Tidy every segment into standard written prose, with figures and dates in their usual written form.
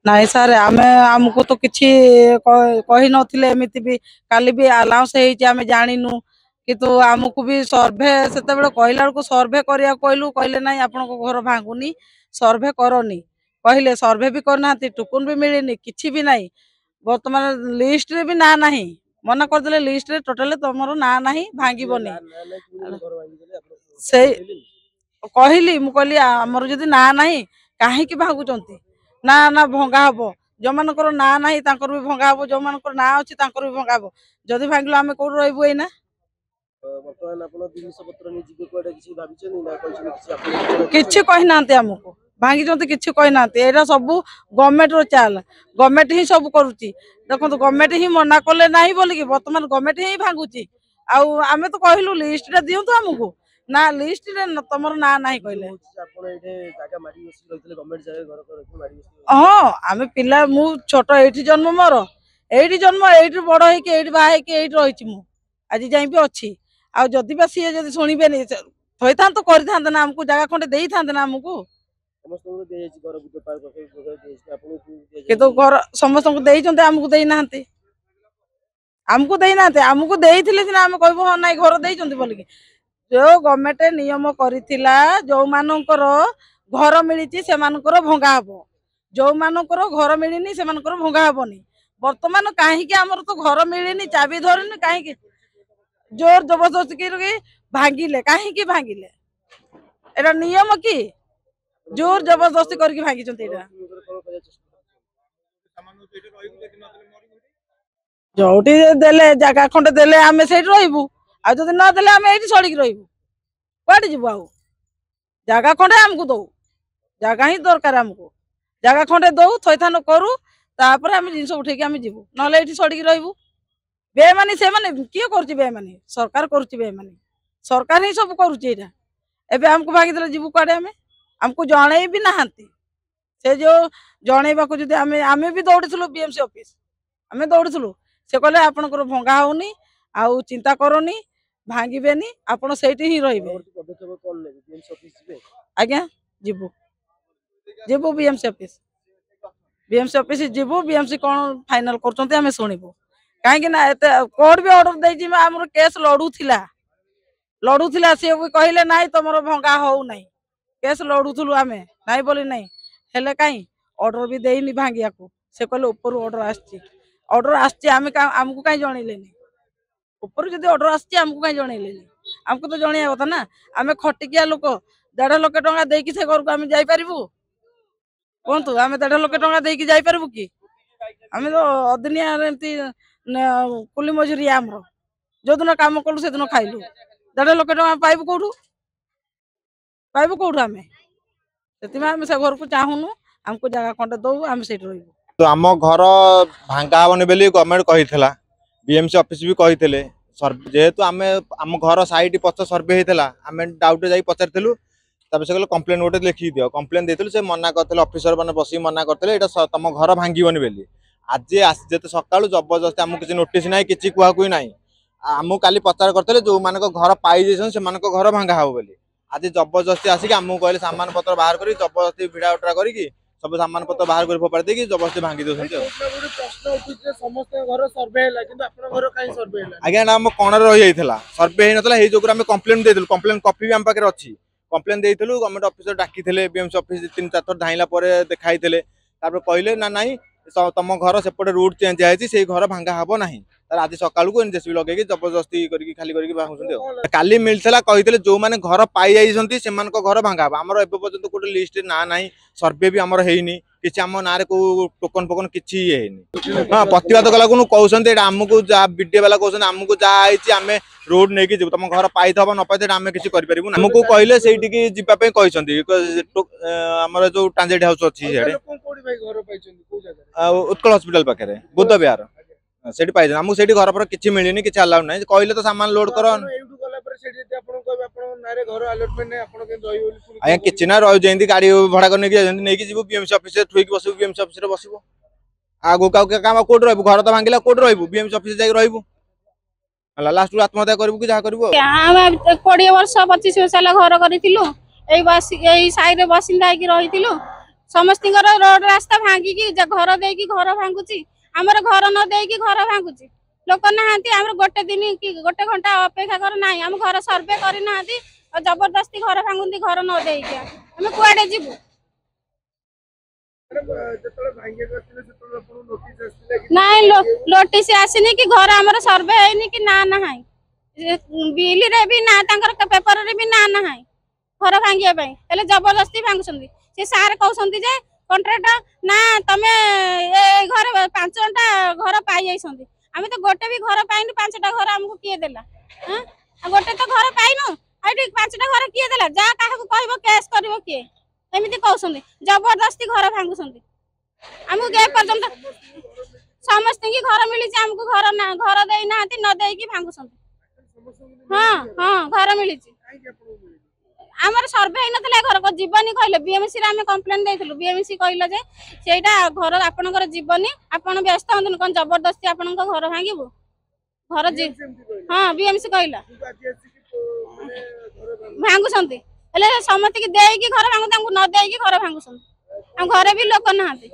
नाई सर आमे आमको तो किछि कही नथिले एमिति भी काली भी अलाउंस हेइ आमे जानिनु किंतु आमको भी सर्वे से कहला को सर्वे करिया कहलु कहले नहीं आपण घर भांगुनी सर्वे करनी कहले सर्वे भी करना टुकुन भी मिलनी किछि भी नहीं वर्तमान लिस्ट रे भी ना नहीं मना करदे लिस्ट रे टोटल तुम ना नहीं भांगबनी से कहली मु कहली आमर जदि ना नहीं कहीं भांगुचंती ना ना भंगा हम जो मानकर ना नहीं भी भंगा हम जो मानकर ना अच्छी भी भंगा हम जदि भांगल आम कौट रही एना किसी कहना आमको भांगी किसी कहना यहाँ सब गवर्नमेंट रो चाल गवर्नमेंट ही सब करुच्ची देखो गवर्नमेंट ही मना कले ना बोलिकी बर्तमान गवर्नमेंट ही भांगुची आम तो कहलु लिस्ट दिंतु आमको ना लिस्ट तुम ना ना कहले हाँ आम पिला मु छोट ये जन्म मोर ये जन्म ये बड़ होगी बाहर रही मु आज जाए भी अच्छी आदि बा सी जब शुणे थई था तो करता ना आमको जगह खंडे दे था ना आमको कितु घर समस्त आमको देना आमको देना आमको देते सीना आम कह हाँ ना घर देते बोलिकी जो गवर्नमेंट नियम करिथिला जो मानकर घर मिली से भंगा हम जो मानकर घर मिलनी से भंगा हेनी बर्तमान कहीं आमर तो घर मिलनी चाबी धरनी कहीं जोर जबरदस्ती की भांगिले कहीं भांगिले एटा नियम कि जोर जबरदस्ती करके भांगी जोटी देले जगह खंडे देले आम से रही आदि नदेले आम ये सड़क रही कड़े जीव जगह खंडे आमको दौ जगह ही दरकार आमको जगह खंडे दौ थैथान करूँ तापर आम जिन उठेकी आम जीवु ना ये सड़क रही बेमानी से माने किए कर बेमानी सरकार करुच्ची बेमानी सरकार ही सब करुच्ची एबे आमको भागीदे जीवु कड़े आमको जड़े भी नहांती से जो जनइबा को जदि आमे भी दौड़ीलु बीएमसी ऑफिस आमे दौड़ीलु से कहले आपनकर भंगा होनी आउ चिंता करनी भांगबेनी आपण सेठी ही रहिबे आज्ञा जीवु जीवु बीएमसी ऑफिस जीवु बीएमसी कौन फाइनल करछंती आमे सुनिबो कहीं ना एते कोर्ट भी ऑर्डर देछि हमर केस लड़ूला सी भी कहले ना तुम भंगा हो ना केस लड़ूलु आम ना बोली ना हेले कहीं ऑर्डर भी देनी भांगिया को से कहले ऊपर ऑर्डर आमको कहीं जनइलेनी ऊपर जब ऑर्डर आमको कहीं जनइलेनी आमको तो जनइया कथा ना आम खटिकिया लोक 1.5 लाख टंका देकी से घर को आम जापरू कहतु आम 1.5 लाख टंका देकी जापरू कि आम तो अदिनिया एमती कुली मजुरी आमर जो दिन कम कलु से दिन खाइलु 1.5 लाख टंका पाइबू कौटू आम से घर को चाहूनु आमको जगह खंडे दौ आम से तो आम घर भांगा हेनी बोली गवर्नमेंट कही बीएमसी ऑफिस भी कही जेहेतु आम आम घर साइड पच सर्वे होता आम डाउट जा पचारूँ से कहले कंप्लेन गोटे लिखी दियो कंप्लेन देते से मना करते ऑफिसर मैंने बस मना करते तुम घर भांगबनी बोली आज जिते सका जबरदस्ती आमको किसी नोटिस ना कि कहकु ना आमको काली पचार करते जो मान घर पाई से घर भांगा हम बोली आज जबरदस्ती आसिक आमको कहले सामान पत्र बाहर कर जबरदस्ती भिड़ा उठरा करके सब सामान पत्र बाहर कर फोपाड़ी देकी जबरदस्ती भांगी दौरान आज्ञा ना आम कण रही जाता सर्वे होता है जो कंप्लेन देलु कंप्लेन कॉपी भी आम पाखे अच्छी कंप्लेन देलु गवर्नमेंट ऑफिसर डाकी बीएमसी ऑफिस 3-4 थर धाइला देखाई कहले ना नाई तुम घर सेपटे रूट चेंज है घर भांगा हम ना आज सका जेसीबी लगे जबरदस्ती खाली कर काली मिलता कहते जो मैंने घर पाई जाइए से घर भांगा हम आमर एवं पर्यटन गोटे लिस्ट ना ना सर्वे भी आमर है किसी आम ना टोकन फोकन किसी हाँ प्रतिवाद कला कहते आमको बीडीए वाला कहते आमको जहाँ आम रोड नहीं जीव तुम घर पाई थब न पाई आम किसी करूँ आमको कहले से जावाई कहते आमर जो ट्रांजिट हाउस अच्छी उत्कल हॉस्पिटल पाखे बुद्ध विहार से आमको से घर पर किसी मिलनी किसी अलाउ ना कहले तो सामान लोड कर आज्ञा किसी ना रही गाड़ी भड़ा कर जीव बीएमसी ऑफिस ठुक बस बीएमसी ऑफिस बस आगु काम कौट रही घर तो भांगिला कौट रही बीएमसी ऑफिस जाकर रही लास्ट आत्महत्या करू कि जहाँ करू 20 वर्ष 25 वर्ष घर कर साइड बासिंदा रही ସମସ୍ତିଙ୍କର ରୋଡ ରାସ୍ତା ଭାଙ୍ଗିକି ଘର ଦେଇକି ଘର ଭାଙ୍ଗୁଛି, ଆମର ଘର ନ ଦେଇକି ଘର ଭାଙ୍ଗୁଛି। ଲୋକ ନାହାନ୍ତି, ଆମର ଗୋଟେ ଦିନ କି ଗୋଟେ ଘଣ୍ଟା ଅପେକ୍ଷା କର ନାହିଁ, ଆମ ଘର ସର୍ଭେ କରିନାହାନ୍ତି ଆଉ ଜବରଦସ୍ତି ଘର ଭାଙ୍ଗୁନ୍ତି ଘର ନ ଦେଇକି। ଆମେ କୁଆଡେ ଯିବୁ? ନାଇଁ ନୋଟିସ୍ ଆସିନି କି ଘର ଆମର ସର୍ଭେ ହେଇନି କି ନା ନାହିଁ, ବିଲରେ ବି ନା ତାଙ୍କର ପେପରରେ ବି ନା ନାହିଁ ଘର ଭାଙ୍ଗିବା ପାଇଁ, ହେଲେ ଜବରଦସ୍ତି ଭାଙ୍ଗୁଛନ୍ତି। ସେ ସାର୍ କହୁଛନ୍ତି ଯେ କଣ୍ଟ୍ରାକ୍ଟର ନା ତମେ ଏ ଘରେ 5 ଘଣ୍ଟା ଘର ପାଇଯାଇଛନ୍ତି, ଆମେ ତ ଗୋଟେ ବି ଘର ପାଇନୁ, 5ଟା ଘର ଆମକୁ କିଏ ଦେଲା? ଗୋଟେ ତ ଘର ପାଇନୁ, ଏଠି 5ଟା ଘର କିଏ ଦେଲା? ଯାହା କାହାକୁ କହିବ କେସ୍ କରିବ କିଏ? ଏମିତି କହୁଛନ୍ତି, ଜବରଦସ୍ତି ଘର ଭାଙ୍ଗୁଛନ୍ତି ଆମକୁ। ଏ ପର୍ଯ୍ୟନ୍ତ ସମସ୍ତଙ୍କୁ ଘର ମିଳିଛି, ଆମକୁ ଘର ଦେଇନାହାନ୍ତି, ନ ଦେଇକି ଭାଙ୍ଗୁଛନ୍ତି। ହଁ ଘର ମିଳିଛି, ଆମର ସର୍ଭେ ହେଇନଥିଲା, ଘର ଯିବନି କହିଲେ। ବିଏମସି ରେ ଆମେ କମ୍ପ୍ଲେନ ଦେଇଥିଲୁ, ବିଏମସି କହିଲା ଯେ ସେଇଟା ଘର ଆପଣଙ୍କର ଯିବନି, ଆପଣ ବ୍ୟସ୍ତ ହୁଅନ୍ତୁନି, କଣ ଜବରଦସ୍ତି ଆପଣଙ୍କ ଘର ଭାଙ୍ଗିବୁ? ଘର ହଁ ବିଏମସି କହିଲା ଭାଙ୍ଗୁଛନ୍ତି, ହେଲେ ସମସ୍ତଙ୍କୁ ଦେଇକି ଘର ଭାଙ୍ଗୁ, ତାଙ୍କୁ ନ ଦେଇକି ଘର ଭାଙ୍ଗୁଛନ୍ତି। ଆମ ଘରେ ବି ଲୋକ ନାହାନ୍ତି।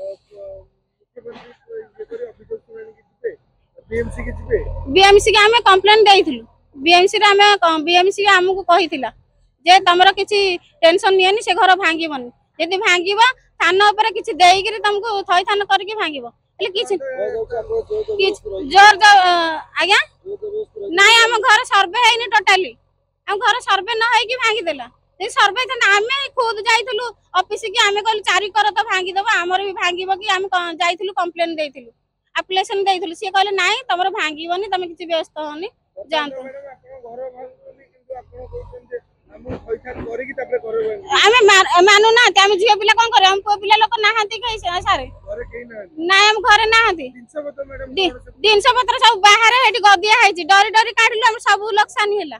ବିଏମସି କି ଆମେ କମ୍ପ୍ଲେନ ଦେଇଥିଲୁ, ବିଏମସି ଆମକୁ କହିଥିଲା ଯେ ତମର କିଛି ଟେନସନ ନିଅନି, ସେ ଘର ଭାଙ୍ଗିବନି, ଯଦି ଭାଙ୍ଗିବ ଥାନ ଉପରେ କିଛି ଦେଇକିରି ତମକୁ ଥଇଥାନ କରିକି ଭାଙ୍ଗିବ। ହେଲେ କିଛି ଜୋର ଆଜ୍ଞା ନାଇଁ, ଆମ ଘର ସର୍ଭେ ହେଇନି ଟୋଟାଲି, ଆମ ଘର ସର୍ଭେ ନ ହେଇକି ଭାଙ୍ଗିଦେଲା। ସର୍ଭେ ଆମେ ଖୁଦ ଯାଇଥିଲୁ ଅଫିସ କି, ଆମେ କହିଲୁ 4 କର ତ ଭାଙ୍ଗିଦବ, ଆମର ବି ଭାଙ୍ଗିବ କି? ଆମେ ଯାଇଥିଲୁ କମ୍ପ୍ଲେନ ଦେଇଥିଲୁ, ଆପ୍ଲିକେସନ ଦେଇଥିଲୁ, ସିଏ କହିଲେ ନାଇଁ ତମର ଭାଙ୍ଗିବନି, ତମେ କିଛି ବ୍ୟସ୍ତ ହନି, ଯାଆନ୍ତୁ। ଆମେ ମାନୁନାହାନ୍ତି, ଆମେ ଝିଅ ପିଲା କଣ କରିବୁ? ଆମ ପୁଅ ପିଲା ଲୋକ ନାହାନ୍ତି କି ସାରେ? ନାଇଁ ଆମ ଘରେ ନାହାନ୍ତି, ଜିନିଷ ପତ୍ର ସବୁ ବାହାରେ ହେଠି ଗଦିଆ ହେଇଛି, ଡରି ଡରି କାଢିଲୁ, ଆମେ ସବୁ ଲୋକସାନ ହେଲା,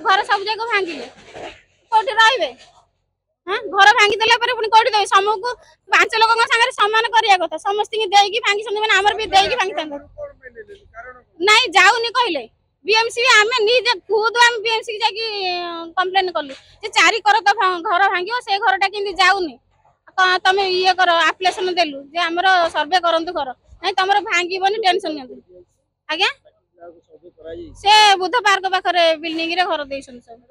ଘର ସବୁ ଯାକ ଭାଙ୍ଗିଲେ, କୋଉଠି ରହିବେ? ଘର ଭାଙ୍ଗିଦେଲା ପରେ ପୁଣି କୋଉଠି ଦେବେ? ସମକୁ 5 ଲୋକଙ୍କ ସାଙ୍ଗରେ ସମାନ କରିବା କଥା, ସମସ୍ତଙ୍କୁ ଦେଇକି ଭାଙ୍ଗିଛନ୍ତି ମାନେ ଆମର ବି ଦେଇକି ଭାଙ୍ଗିଥାନ୍ତୁ। ନାଇଁ ଯାଉନି କହିଲେ ବିଏମସି, ଆମେ ନିଜେ ଖୁଦ ଆମେ ବିଏମସି କି ଯାଇକି କମ୍ପ୍ଲେନ କଲୁ ଯେ 4 କର ତ ଘର ଭାଙ୍ଗିବ, ସେ ଘରଟା କେମିତି ଯାଉନି, ତମେ ଇଏ କର, ଆପ୍ଲିକେସନ ଦେଲୁ ଯେ ଆମର ସର୍ଭେ କରନ୍ତୁ ଘର, ନାଇଁ ତମର ଭାଙ୍ଗିବନି, ଟେନସନ ନିଅନ୍ତୁ। ଆଜ୍ଞା ସେ ବୁଦ୍ଧ ପାର୍କ ପାଖରେ ବିଲ୍ଡିଂ ରେ ଘର ଦେଇଛନ୍ତି ସବୁ।